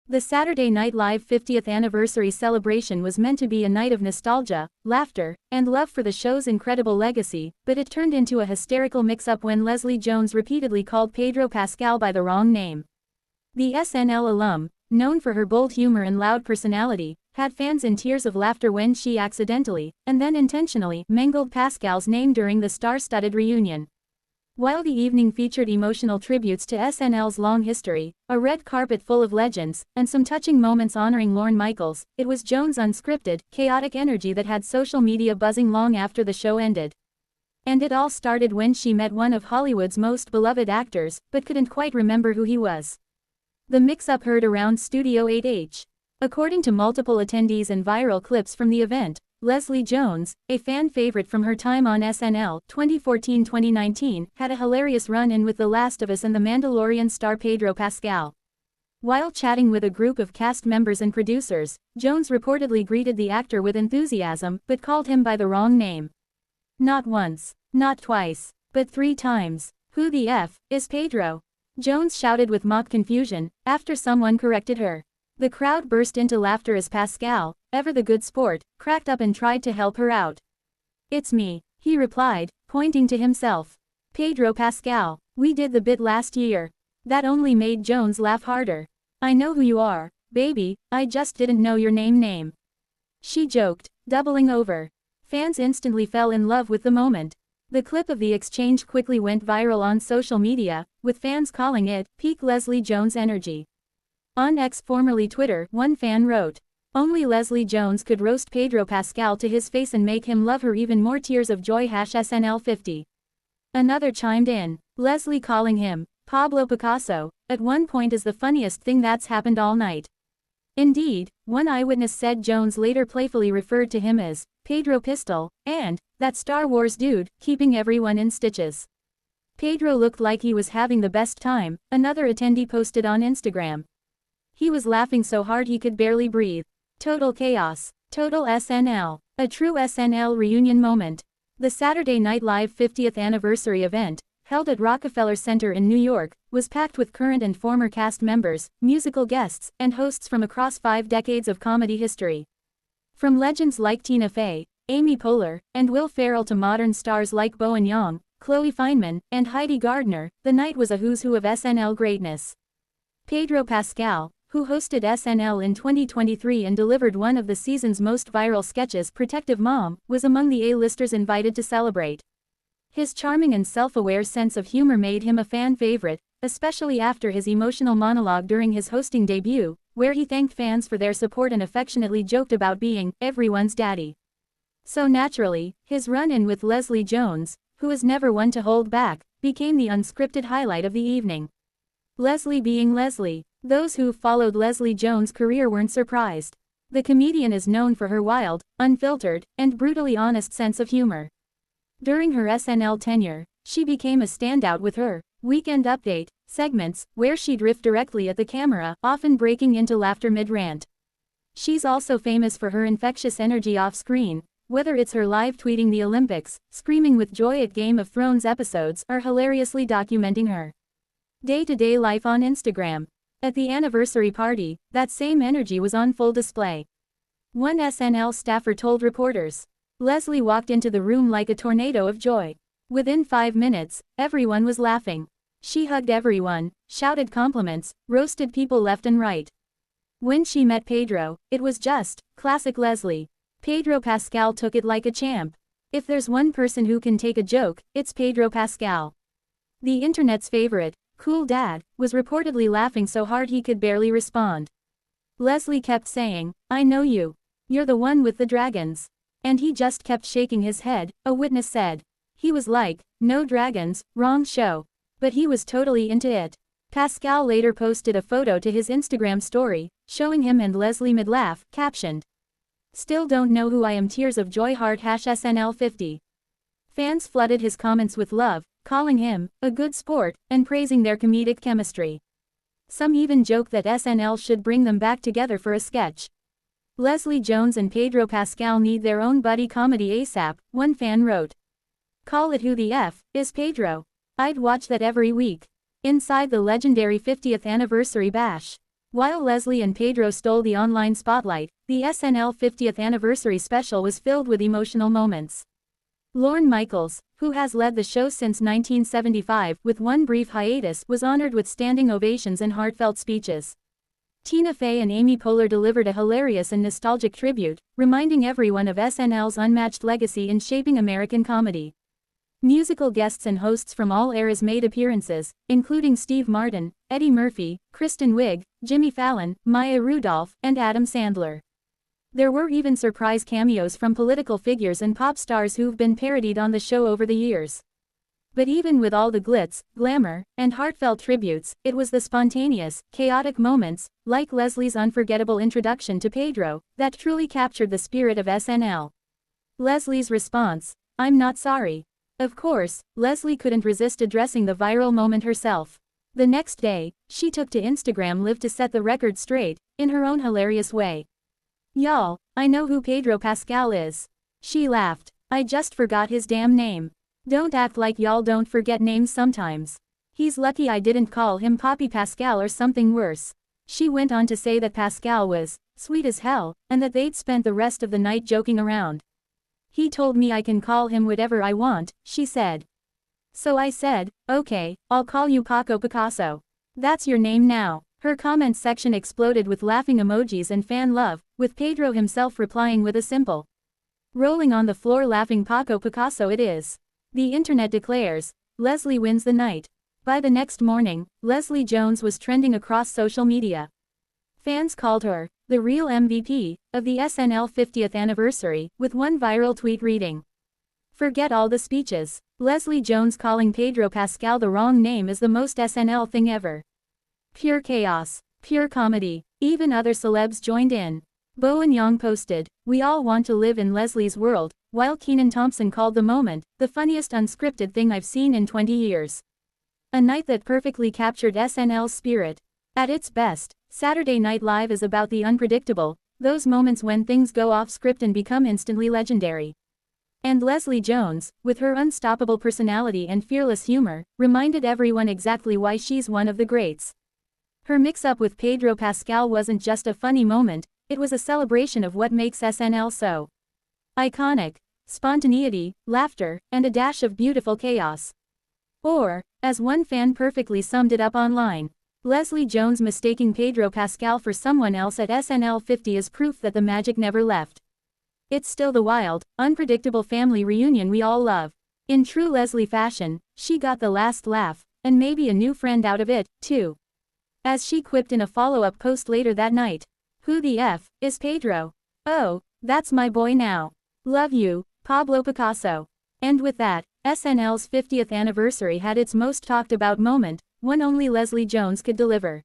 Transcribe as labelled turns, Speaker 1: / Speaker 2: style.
Speaker 1: The Saturday Night Live 50th anniversary celebration was meant to be a night of nostalgia, laughter, and love for the show's incredible legacy, but it turned into a hysterical mix-up when Leslie Jones repeatedly called Pedro Pascal by the wrong name. The SNL alum, known for her bold humor and loud personality, had fans in tears of laughter when she accidentally, and then intentionally, mangled Pascal's name during the star-studded reunion. While the evening featured emotional tributes to SNL's long history, a red carpet full of legends, and some touching moments honoring Lorne Michaels, it was Jones' unscripted, chaotic energy that had social media buzzing long after the show ended. And it all started when she met one of Hollywood's most beloved actors, but couldn't quite remember who he was. The mix-up heard around Studio 8H. According to multiple attendees and viral clips from the event, Leslie Jones, a fan favorite from her time on SNL 2014-2019, had a hilarious run-in with The Last of Us and The Mandalorian star Pedro Pascal. While chatting with a group of cast members and producers, Jones reportedly greeted the actor with enthusiasm but called him by the wrong name. Not once, not twice, but 3 times. "Who the F is Pedro?" Jones shouted with mock confusion, after someone corrected her. The crowd burst into laughter as Pascal, ever the good sport, cracked up and tried to help her out. "It's me," he replied, pointing to himself. "Pedro Pascal, we did the bit last year." That only made Jones laugh harder. "I know who you are, baby, I just didn't know your name," she joked, doubling over. Fans instantly fell in love with the moment. The clip of the exchange quickly went viral on social media, with fans calling it peak Leslie Jones energy. On X, formerly Twitter, one fan wrote, "Only Leslie Jones could roast Pedro Pascal to his face and make him love her even more, tears of joy #SNL 50. Another chimed in, "Leslie calling him Pablo Picasso at one point is the funniest thing that's happened all night." Indeed, one eyewitness said Jones later playfully referred to him as Pedro Pistol, and that Star Wars dude, keeping everyone in stitches. "Pedro looked like he was having the best time," another attendee posted on Instagram. "He was laughing so hard he could barely breathe. Total chaos. Total SNL. A true SNL reunion moment." The Saturday Night Live 50th anniversary event, held at Rockefeller Center in New York, was packed with current and former cast members, musical guests, and hosts from across 5 decades of comedy history. From legends like Tina Fey, Amy Poehler, and Will Ferrell to modern stars like Bowen Yang, Chloe Fineman, and Heidi Gardner, the night was a who's who of SNL greatness. Pedro Pascal, who hosted SNL in 2023 and delivered one of the season's most viral sketches, Protective Mom, was among the A-listers invited to celebrate. His charming and self-aware sense of humor made him a fan favorite, especially after his emotional monologue during his hosting debut, where he thanked fans for their support and affectionately joked about being everyone's daddy. So naturally, his run-in with Leslie Jones, who is never one to hold back, became the unscripted highlight of the evening. Leslie being Leslie. Those who followed Leslie Jones' career weren't surprised. The comedian is known for her wild, unfiltered, and brutally honest sense of humor. During her SNL tenure, she became a standout with her Weekend Update segments, where she'd riff directly at the camera, often breaking into laughter mid-rant. She's also famous for her infectious energy off-screen, whether it's her live tweeting the Olympics, screaming with joy at Game of Thrones episodes, or hilariously documenting her day-to-day life on Instagram. At the anniversary party, that same energy was on full display. One SNL staffer told reporters, "Leslie walked into the room like a tornado of joy. Within 5 minutes, everyone was laughing. She hugged everyone, shouted compliments, roasted people left and right. When she met Pedro, it was just classic Leslie. Pedro Pascal took it like a champ. If there's one person who can take a joke, it's Pedro Pascal." The internet's favorite, Cool Dad, was reportedly laughing so hard he could barely respond. Leslie kept saying, "I know you. You're the one with the dragons." And he just kept shaking his head, a witness said. He was like, "No dragons, wrong show." But he was totally into it. Pascal later posted a photo to his Instagram story, showing him and Leslie mid-laugh, captioned, "Still don't know who I am, tears of joy heart #SNL 50. Fans flooded his comments with love, calling him a good sport, and praising their comedic chemistry. Some even joke that SNL should bring them back together for a sketch. Leslie Jones and Pedro Pascal need their own buddy comedy ASAP, one fan wrote. "Call it Who the F is Pedro. I'd watch that every week." Inside the legendary 50th anniversary bash. While Leslie and Pedro stole the online spotlight, the SNL 50th anniversary special was filled with emotional moments. Lorne Michaels, who has led the show since 1975 with one brief hiatus, was honored with standing ovations and heartfelt speeches. Tina Fey and Amy Poehler delivered a hilarious and nostalgic tribute, reminding everyone of SNL's unmatched legacy in shaping American comedy. Musical guests and hosts from all eras made appearances, including Steve Martin, Eddie Murphy, Kristen Wiig, Jimmy Fallon, Maya Rudolph, and Adam Sandler. There were even surprise cameos from political figures and pop stars who've been parodied on the show over the years. But even with all the glitz, glamour, and heartfelt tributes, it was the spontaneous, chaotic moments, like Leslie's unforgettable introduction to Pedro, that truly captured the spirit of SNL. Leslie's response: "I'm not sorry." Of course, Leslie couldn't resist addressing the viral moment herself. The next day, she took to Instagram Live to set the record straight, in her own hilarious way. "Y'all, I know who Pedro Pascal is." She laughed. "I just forgot his damn name. Don't act like y'all don't forget names sometimes. He's lucky I didn't call him Poppy Pascal or something worse." She went on to say that Pascal was sweet as hell, and that they'd spent the rest of the night joking around. "He told me I can call him whatever I want," she said. "So I said, okay, I'll call you Paco Picasso. That's your name now." Her comments section exploded with laughing emojis and fan love, with Pedro himself replying with a simple "rolling on the floor laughing Paco Picasso it is." The internet declares, Leslie wins the night. By the next morning, Leslie Jones was trending across social media. Fans called her the real MVP of the SNL 50th anniversary, with one viral tweet reading, "Forget all the speeches. Leslie Jones calling Pedro Pascal the wrong name is the most SNL thing ever. Pure chaos. Pure comedy." Even other celebs joined in. Bowen Yang posted, "We all want to live in Leslie's world," while Kenan Thompson called the moment the funniest unscripted thing I've seen in 20 years. A night that perfectly captured SNL's spirit. At its best, Saturday Night Live is about the unpredictable, those moments when things go off script and become instantly legendary. And Leslie Jones, with her unstoppable personality and fearless humor, reminded everyone exactly why she's one of the greats. Her mix-up with Pedro Pascal wasn't just a funny moment, it was a celebration of what makes SNL so iconic: spontaneity, laughter, and a dash of beautiful chaos. Or, as one fan perfectly summed it up online, Leslie Jones mistaking Pedro Pascal for someone else at SNL 50 is proof that the magic never left. It's still the wild, unpredictable family reunion we all love. In true Leslie fashion, she got the last laugh, and maybe a new friend out of it, too. As she quipped in a follow-up post later that night, "Who the F is Pedro? Oh, that's my boy now. Love you, Pablo Picasso." And with that, SNL's 50th anniversary had its most talked about moment, one only Leslie Jones could deliver.